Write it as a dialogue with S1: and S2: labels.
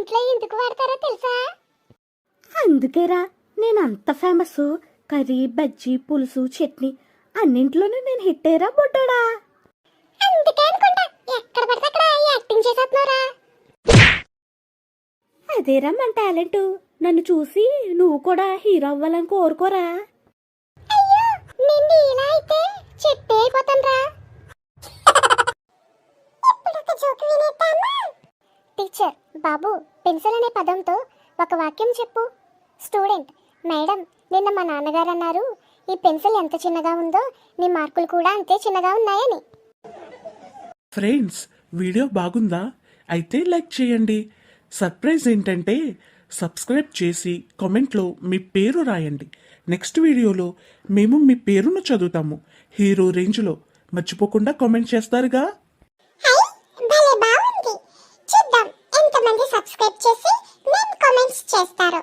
S1: ఇంట్లో ఎందుకు వాడతారో తెలుసా?
S2: అందుకేరా నేను అంత ఫేమస్. కర్రీ, బజ్జీ, పులుసు, చట్నీ అన్నింట్లోనూ నేను హిట్టేరా బొడ్డోడా.
S1: అందుకే అనుకుంటా ఎక్కడ పడితే అక్కడ యాక్టింగ్ చేసేస్తున్నారా?
S2: అదేరా మన టాలెంట్. నన్ను చూసి నువ్వు కూడా హీరో అవ్వాలని కోరుకోరా.
S1: అయ్యో నిన్ను ఇలా అయితే చెట్టు అయిపోతానరా. ఇప్పుడు ఒక జోక్ వినేద్దామా? టీచర్, బాబు పెన్సిల్ అనే పదంతో ఒక వాక్యం చెప్పు. స్టూడెంట్, మేడం నిన్న మా నాన్నగారు అన్నారు ఈ పెన్సిల్ ఎంత చిన్నగా ఉందో నీ మార్కులు కూడా అంతే చిన్నగా ఉన్నాయని.
S3: ఫ్రెండ్స్, వీడియో బాగుందా? అయితే లైక్ చేయండి. సర్ప్రైజ్ ఏంటంటే సబ్స్క్రైబ్ చేసి కామెంట్లో మీ పేరు రాయండి. నెక్స్ట్ వీడియోలో మేము మీ పేరును చదువుతాము హీరో రేంజ్లో. మర్చిపోకుండా కామెంట్ చేస్తారుగా.
S1: భలే బాగుంది. చూద్దాం ఎంతమంది సబ్స్క్రైబ్ చేసి నేను కామెంట్స్ చేస్తారో.